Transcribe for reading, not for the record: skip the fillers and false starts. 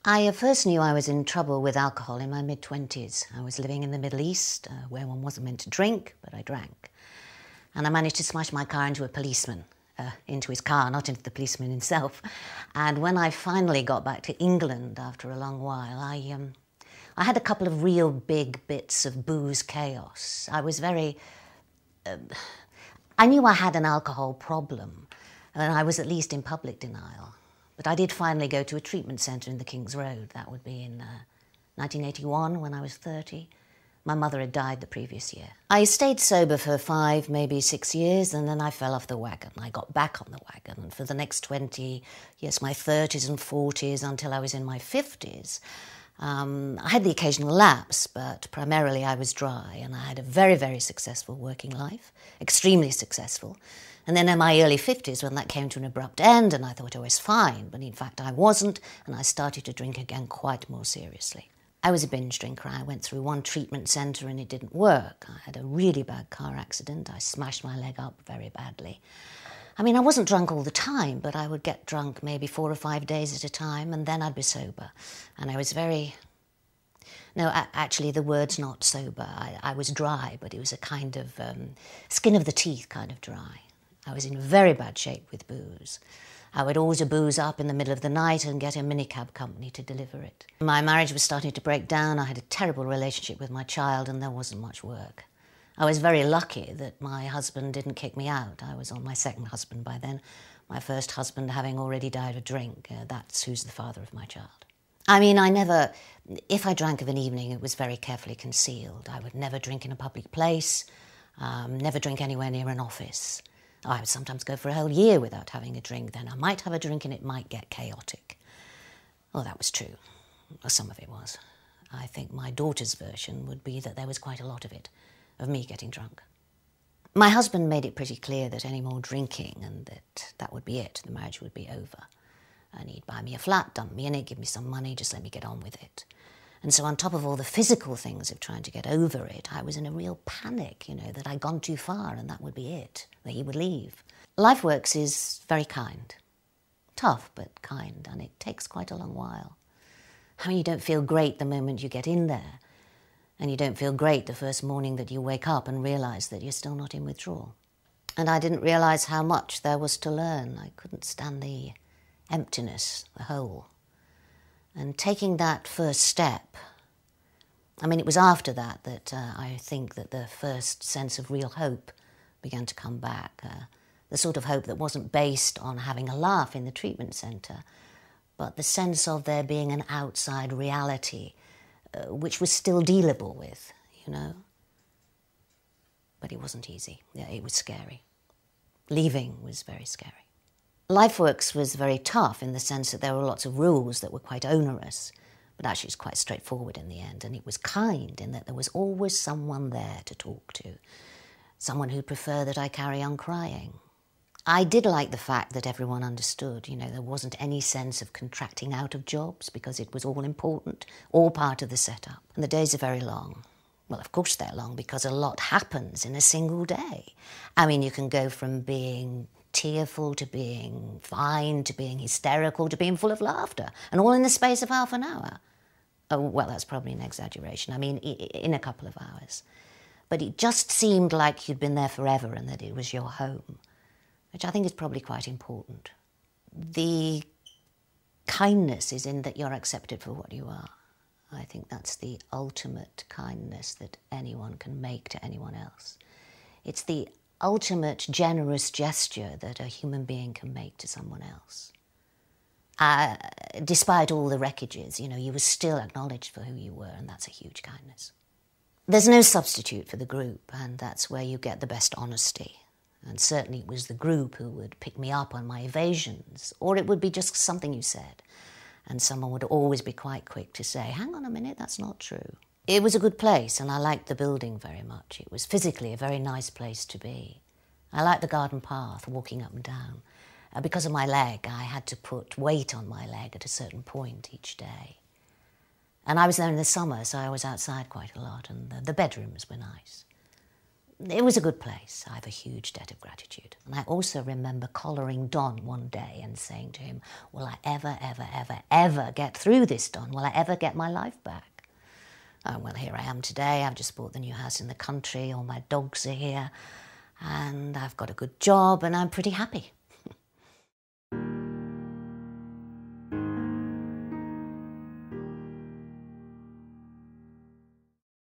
I first knew I was in trouble with alcohol in my mid-20s. I was living in the Middle East, where one wasn't meant to drink, but I drank. And I managed to smash my car into a policeman, into his car, not into the policeman himself. And when I finally got back to England after a long while, I had a couple of real big bits of booze chaos. I was very... I knew I had an alcohol problem, and I was at least in public denial. But I did finally go to a treatment centre in the King's Road. That would be in 1981, when I was 30. My mother had died the previous year. I stayed sober for 5, maybe 6 years, and then I fell off the wagon. I got back on the wagon, and for the next 20, yes, my 30s and 40s, until I was in my 50s, I had the occasional lapse, but primarily I was dry, and I had a very, very successful working life, extremely successful. And then in my early 50s, when that came to an abrupt end, and I thought I was fine, but in fact I wasn't, and I started to drink again quite more seriously. I was a binge drinker. I went through one treatment centre and it didn't work. I had a really bad car accident. I smashed my leg up very badly. I mean, I wasn't drunk all the time, but I would get drunk maybe 4 or 5 days at a time, and then I'd be sober. And I was very... No, actually, the word's not sober. I was dry, but it was a kind of skin of the teeth kind of dry. I was in very bad shape with booze. I would order booze up in the middle of the night and get a minicab company to deliver it. My marriage was starting to break down. I had a terrible relationship with my child, and there wasn't much work. I was very lucky that my husband didn't kick me out. I was on my second husband by then, my first husband having already died of drink. That's who's the father of my child. I mean, if I drank of an evening, it was very carefully concealed. I would never drink in a public place, never drink anywhere near an office. I would sometimes go for a whole year without having a drink. Then I might have a drink and it might get chaotic. Well, that was true. Or some of it was. I think my daughter's version would be that there was quite a lot of it, of me getting drunk. My husband made it pretty clear that any more drinking and that would be it, the marriage would be over. And he'd buy me a flat, dump me in it, give me some money, just let me get on with it. And so on top of all the physical things of trying to get over it, I was in a real panic, that I'd gone too far and that would be it, that he would leave. LifeWorks is very kind. Tough, but kind, and it takes quite a long while. I mean, you don't feel great the moment you get in there, and you don't feel great the first morning that you wake up and realise that you're still not in withdrawal. And I didn't realise how much there was to learn. I couldn't stand the emptiness, the hole. And taking that first step, I mean, it was after that I think that the first sense of real hope began to come back. The sort of hope that wasn't based on having a laugh in the treatment centre, but the sense of there being an outside reality which was still dealable with, But it wasn't easy. Yeah, it was scary. Leaving was very scary. LifeWorks was very tough in the sense that there were lots of rules that were quite onerous, but actually it was quite straightforward in the end, and it was kind in that there was always someone there to talk to, someone who'd prefer that I carry on crying. I did like the fact that everyone understood, there wasn't any sense of contracting out of jobs because it was all important, all part of the setup. And the days are very long. Well, of course they're long because a lot happens in a single day. I mean, you can go from being tearful to being fine to being hysterical to being full of laughter, and all in the space of half an hour. Oh, well, that's probably an exaggeration. I mean, in a couple of hours. But it just seemed like you'd been there forever and that it was your home, which I think is probably quite important. The kindness is in that you're accepted for what you are. I think that's the ultimate kindness that anyone can make to anyone else. It's the ultimate generous gesture that a human being can make to someone else. Despite all the wreckages, you were still acknowledged for who you were, and that's a huge kindness. There's no substitute for the group, and that's where you get the best honesty. And certainly it was the group who would pick me up on my evasions, or it would be just something you said, and someone would always be quite quick to say, hang on a minute, that's not true. It was a good place, and I liked the building very much. It was physically a very nice place to be. I liked the garden path, walking up and down. Because of my leg, I had to put weight on my leg at a certain point each day. And I was there in the summer, so I was outside quite a lot, and the bedrooms were nice. it was a good place. I have a huge debt of gratitude. And I also remember collaring Don one day and saying to him, will I ever, ever, ever, ever get through this, Don? Will I ever get my life back? Oh, well, here I am today. I've just bought the new house in the country. All my dogs are here. And I've got a good job and I'm pretty happy.